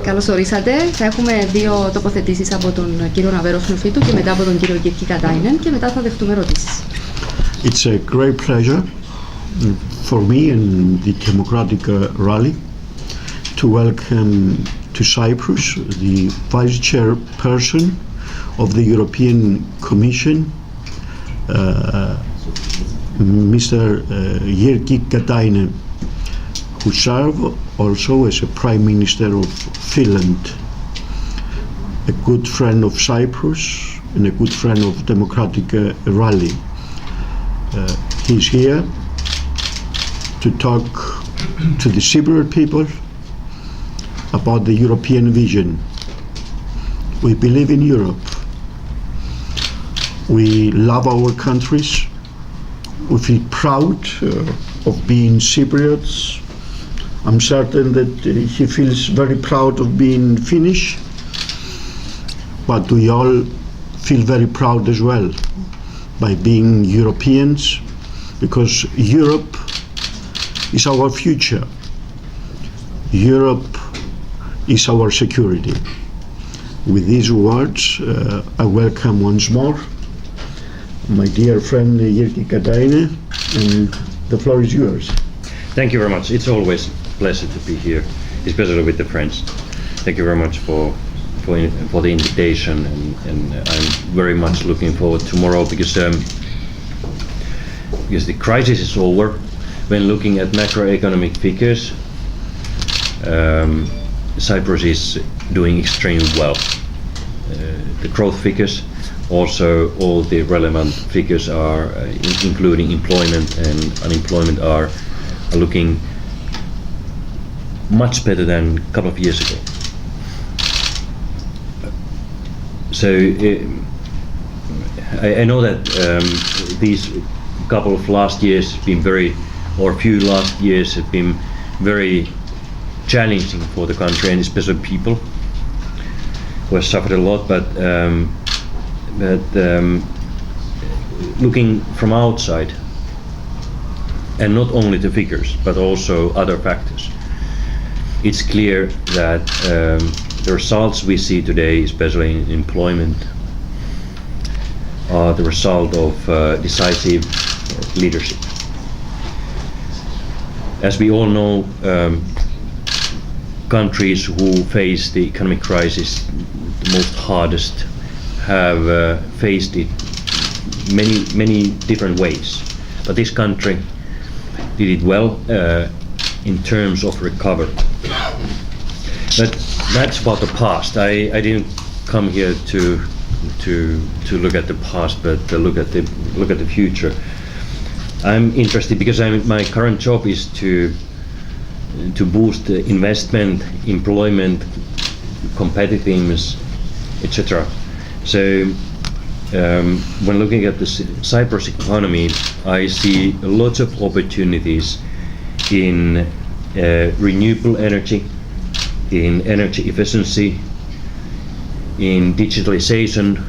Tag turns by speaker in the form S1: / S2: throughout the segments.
S1: Καλώς ορίσατε. Θα έχουμε δύο τοποθετήσεις από τον κύριο Αβέρωφ Νεοφύτου και μετά από τον κύριο Γίρκι Κατάινεν και μετά θα δεχτούμε ερωτήσεις.
S2: It's a great pleasure for me and the Democratic Rally to welcome to Cyprus the Vice Chairperson of the European Commission, Mr. Gírkι Κατάινεν, who served also as a Prime Minister of Finland, a good friend of Cyprus and a good friend of Democratic Rally. He's here to talk to the Cypriot people about the European vision. We believe in Europe. We love our countries. We feel proud of being Cypriots. I'm certain that he feels very proud of being Finnish, but we all feel very proud as well by being Europeans, because Europe is our future. Europe is our security. With these words, I welcome once more my dear friend Gírkι Κατάινεν, and the floor is yours.
S3: Thank you very much. It's always a pleasure to be here, especially with the friends. Thank you very much for the invitation, and I'm very much looking forward tomorrow because the crisis is over. When looking at macroeconomic figures, Cyprus is doing extremely well. The growth figures, also all the relevant figures are, including employment and unemployment, are looking much better than a couple of years ago. So I know that these couple of last years have been few last years have been very challenging for the country, and especially people who have suffered a lot, but looking from outside, and not only the figures but also other factors, it's clear that the results we see today, especially in employment, are the result of decisive leadership. As we all know, countries who face the economic crisis the most hardest have faced it many different ways, but this country did it well in terms of recovery. But that's about the past. I didn't come here to look at the past, but to look at the future. I'm interested because my current job is to boost investment, employment, competitiveness, etc. So when looking at the Cyprus economy, I see lots of opportunities in renewable energy, in energy efficiency, in digitalization,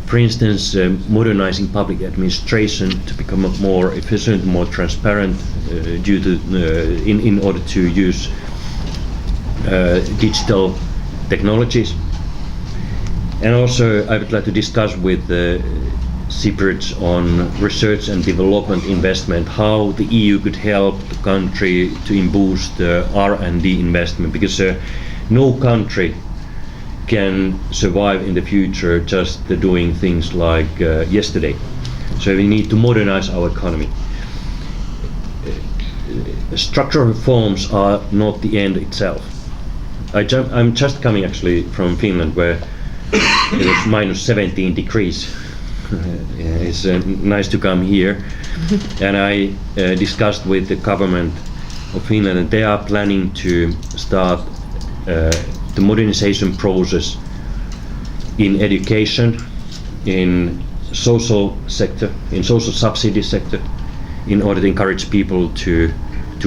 S3: for instance, modernizing public administration to become more efficient, more transparent, in order to use digital technologies. And also I would like to discuss with the Cypriots on research and development investment, how the EU could help the country to boost R&D investment, because no country can survive in the future just doing things like yesterday. So we need to modernize our economy. Structural reforms are not the end itself. I'm just coming actually from Finland, where it was minus 17 degrees. It's nice to come here, and I discussed with the government of Finland, and they are planning to start the modernization process in education, in social sector, in social subsidy sector, in order to encourage people to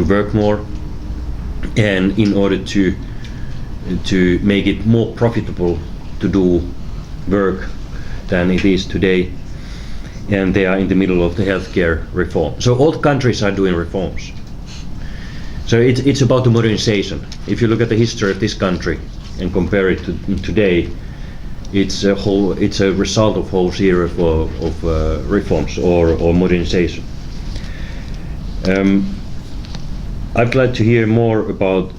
S3: work more, and in order to make it more profitable to do work than it is today. And they are in the middle of the healthcare reform. So all countries are doing reforms. So it's about the modernization. If you look at the history of this country and compare it to today, it's a result of whole series of reforms or modernization. I'd like to hear more about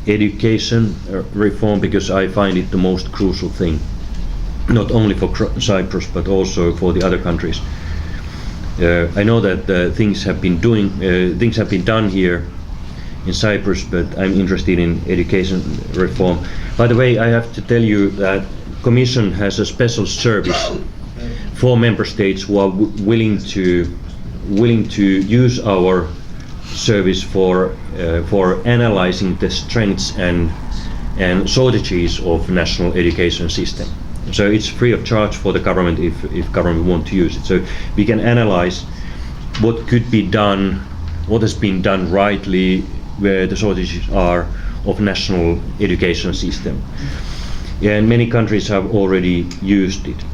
S3: education reform, because I find it the most crucial thing, not only for Cyprus but also for the other countries. I know that things have been done here in Cyprus, but I'm interested in education reform. By the way, I have to tell you that Commission has a special service for member states who are willing to use our service for analyzing the strengths and shortages of national education system. So it's free of charge for the government if government want to use it. So we can analyze what could be done, what has been done rightly, where the shortages are of national education system. Yeah, and many countries have already used it.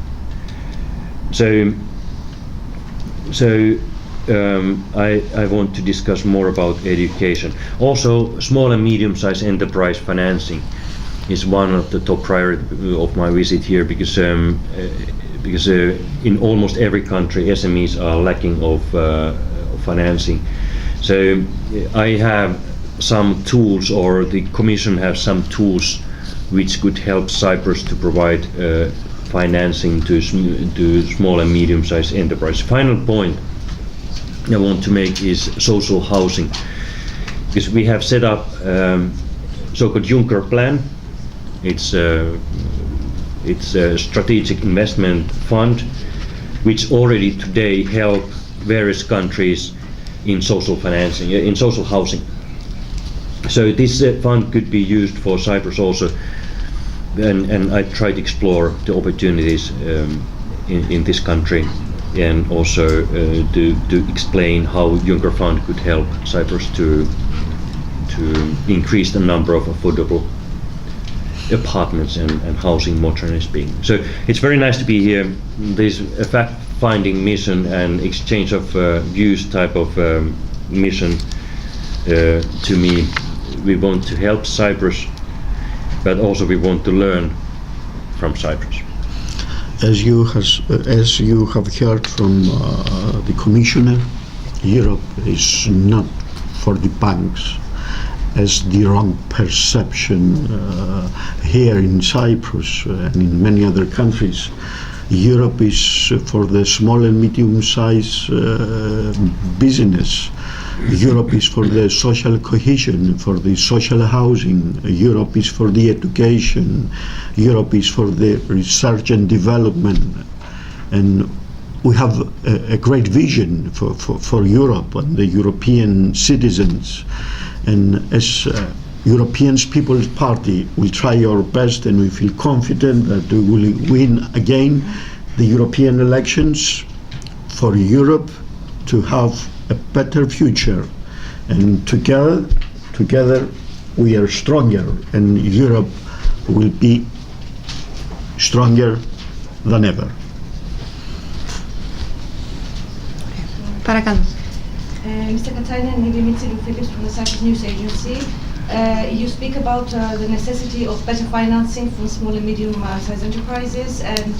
S3: I want to discuss more about education. Also, small and medium-sized enterprise financing is one of the top priorities of my visit here, because in almost every country SMEs are lacking of financing. So I have some tools, or the Commission has some tools which could help Cyprus to provide financing to small and medium-sized enterprise. Final point I want to make is social housing, because we have set up so-called Juncker plan. It's a strategic investment fund which already today help various countries in social financing, in social housing. So this fund could be used for Cyprus also, and I try to explore the opportunities in this country, and also to explain how Juncker Fund could help Cyprus to increase the number of affordable apartments and housing, modernly speaking. So it's very nice to be here. There's a fact-finding mission and exchange of views type of mission to me. We want to help Cyprus, but also we want to learn from Cyprus.
S2: As you have heard from the Commissioner, Europe is not for the banks, as the wrong perception here in Cyprus and in many other countries. Europe is for the small and medium-sized business. Europe is for the social cohesion, for the social housing. Europe is for the education. Europe is for the research and development. And we have a great vision for Europe and the European citizens. And as European People's Party, we'll try our best, and we feel confident that we will win again the European elections for Europe to have a better future. And together we are stronger, and Europe will be stronger than ever.
S1: Παρακαλώ.
S4: Mr. Katainan, Gímci Phillips from the Cyprus News Agency. You speak about the necessity of better financing for small and medium-sized enterprises, and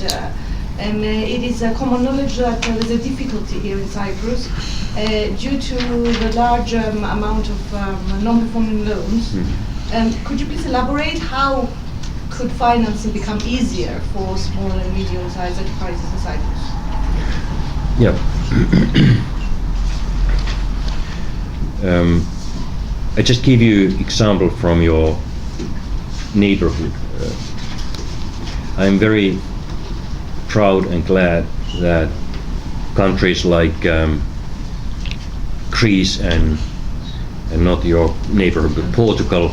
S4: it is common knowledge that there is a difficulty here in Cyprus due to the large amount of non-performing loans. Could you please elaborate how could financing become easier for small and medium-sized enterprises in Cyprus?
S3: Yeah. I just give you example from your neighborhood. I'm very proud and glad that countries like Greece and not your neighborhood, but Portugal,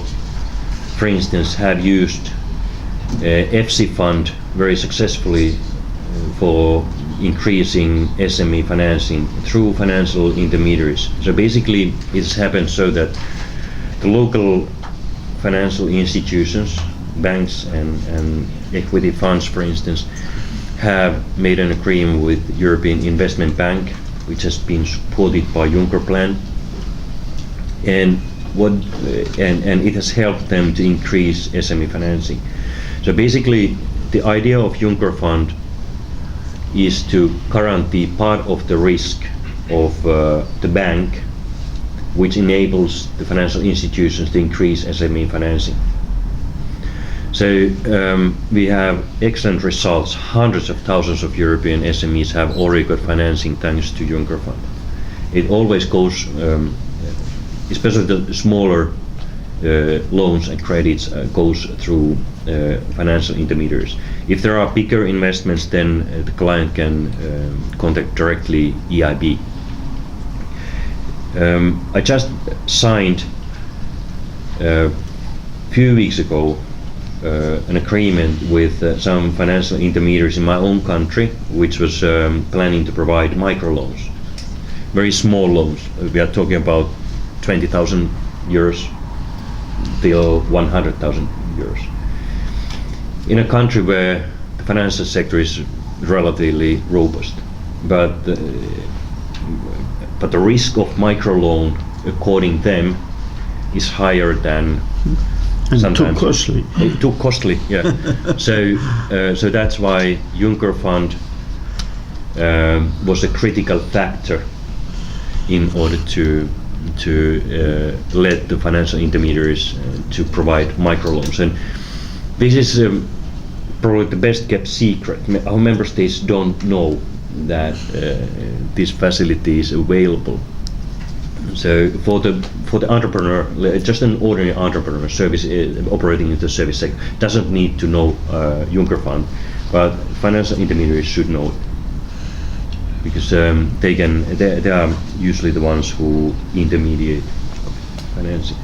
S3: for instance, have used EFSI fund very successfully for increasing SME financing through financial intermediaries. So basically it's happened so that the local financial institutions, banks and equity funds, for instance, have made an agreement with European Investment Bank, which has been supported by Juncker Plan, and it has helped them to increase SME financing. So basically, the idea of Juncker Fund is to guarantee part of the risk of the bank, which enables the financial institutions to increase SME financing. So we have excellent results. Hundreds of thousands of European SMEs have already got financing thanks to Juncker Fund. It always goes, especially the smaller loans and credits, goes through financial intermediaries. If there are bigger investments, then the client can contact directly EIB. I just signed a few weeks ago an agreement with some financial intermediaries in my own country, which was planning to provide microloans, very small loans. We are talking about 20,000 euros till 100,000 euros. In a country where the financial sector is relatively robust, but the risk of microloan, according to them, is higher than
S2: and
S3: sometimes
S2: too costly.
S3: Too costly, yeah. So that's why Juncker Fund was a critical factor in order to let the financial intermediaries to provide microloans. And this is probably the best kept secret. Our member states don't know that this facility is available. So for the entrepreneur, just an ordinary entrepreneur service operating in the service sector doesn't need to know Juncker Fund, but financial intermediaries should know it, because they are usually the ones who intermediate financing.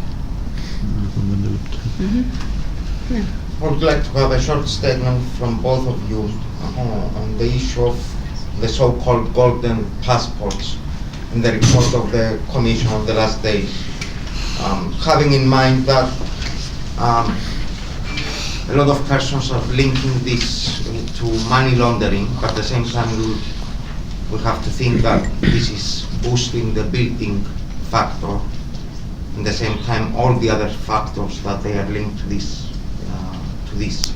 S1: Yeah.
S5: I would like to have a short statement from both of you on the issue of the so-called golden passports in the report of the Commission of the last days. Having in mind that a lot of persons are linking this to money laundering, but at the same time we have to think that this is boosting the building factor, at the same time all the other factors that they are linked to this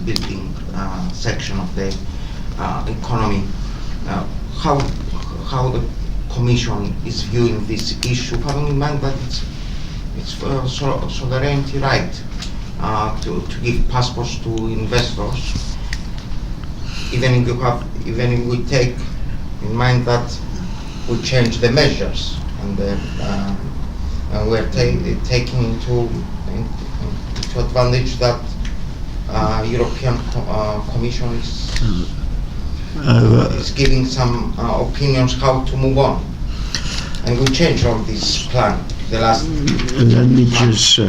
S5: building section of the economy. How the Commission is viewing this issue, having in mind that it's sovereignty right to give passports to investors, even if we take in mind that we change the measures and we're taking into advantage that European Commission is giving some opinions how to move on, and we change all this plan the last
S2: Let me just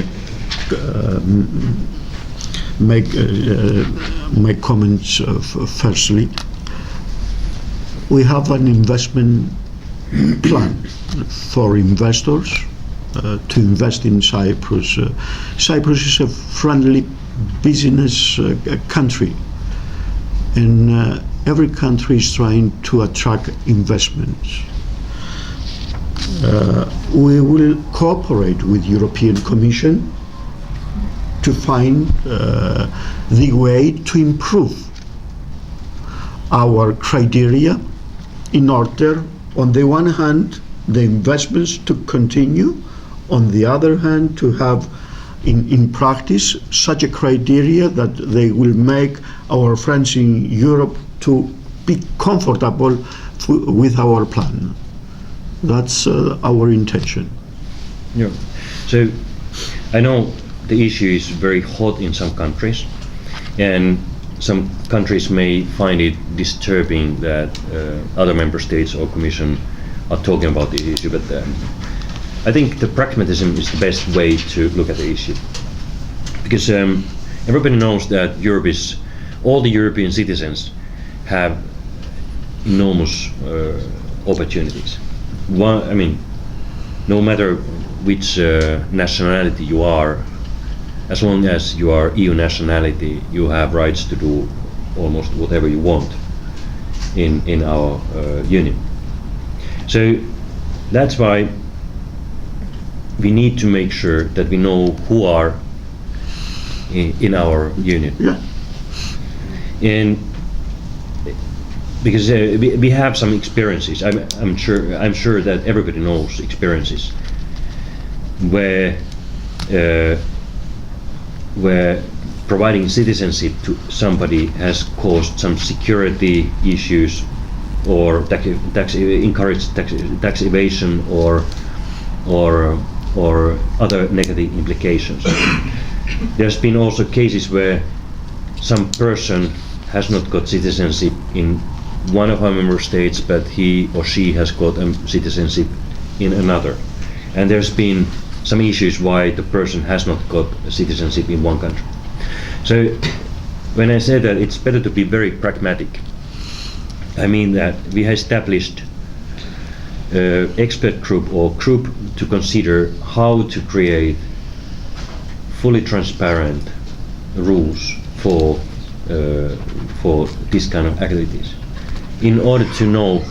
S2: make comments. Firstly, we have an investment plan for investors to invest in Cyprus. Cyprus is a friendly business country, and every country is trying to attract investments. We will cooperate with European Commission to find the way to improve our criteria in order, on the one hand, the investments to continue, on the other hand, to have in practice such a criteria that they will make our friends in Europe to be comfortable with our plan. That's our intention.
S3: Yeah. So I know the issue is very hot in some countries, and some countries may find it disturbing that other member states or Commission are talking about the issue, but I think the pragmatism is the best way to look at the issue, because everybody knows that all the European citizens have enormous opportunities. No matter which nationality you are, as long as you are EU nationality, you have rights to do almost whatever you want in our union. So that's why we need to make sure that we know who are in our union.
S2: Yeah.
S3: And because we have some experiences, I'm sure that everybody knows experiences where providing citizenship to somebody has caused some security issues, or encouraged tax evasion, or other negative implications. There's been also cases where some person has not got citizenship in one of our member states, but he or she has got citizenship in another. And there's been some issues why the person has not got citizenship in one country. So when I say that it's better to be very pragmatic, I mean that we have established expert group or group to consider how to create fully transparent rules for this kind of activities, in order to know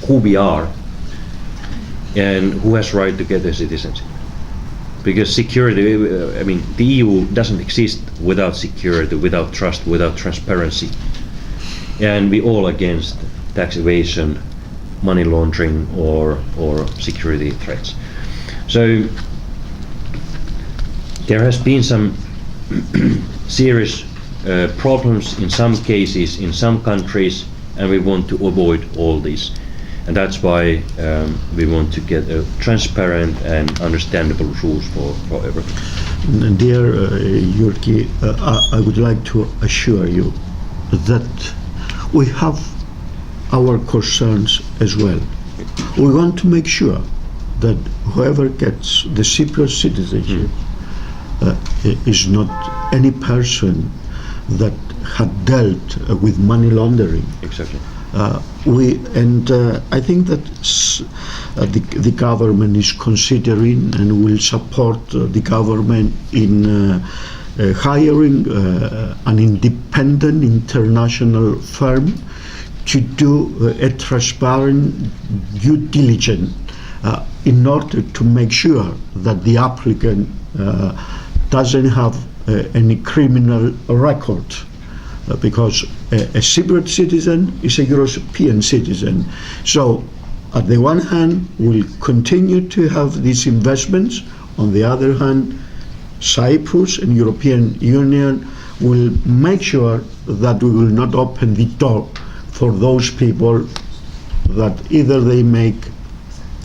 S3: who we are and who has right to get the citizenship. Because security, I mean, the EU doesn't exist without security, without trust, without transparency. And we all against tax evasion, money laundering, or security threats. So there has been some serious problems in some cases, in some countries, and we want to avoid all this. And that's why we want to get a transparent and understandable rules for everyone.
S2: Dear Gíorki, I would like to assure you that we have our concerns as well. We want to make sure that whoever gets the Cypriot citizenship is not any person that had dealt with money laundering.
S3: Exactly.
S2: I think that the government is considering and will support the government in hiring an independent international firm to do a transparent due diligence in order to make sure that the applicant doesn't have any criminal record. Because a Cypriot citizen is a European citizen. So, on the one hand, we'll continue to have these investments. On the other hand, Cyprus and European Union will make sure that we will not open the door for those people that either they make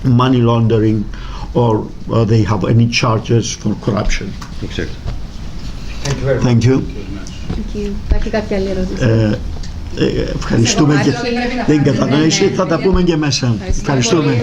S2: money laundering or they have any charges for corruption.
S3: Exactly.
S5: Thank you very much.
S2: Thank you.
S1: Υπάρχει κάποια άλλη ερώτηση?
S2: Ευχαριστούμε και την κατανόηση, θα τα πούμε και μέσα. Ευχαριστούμε.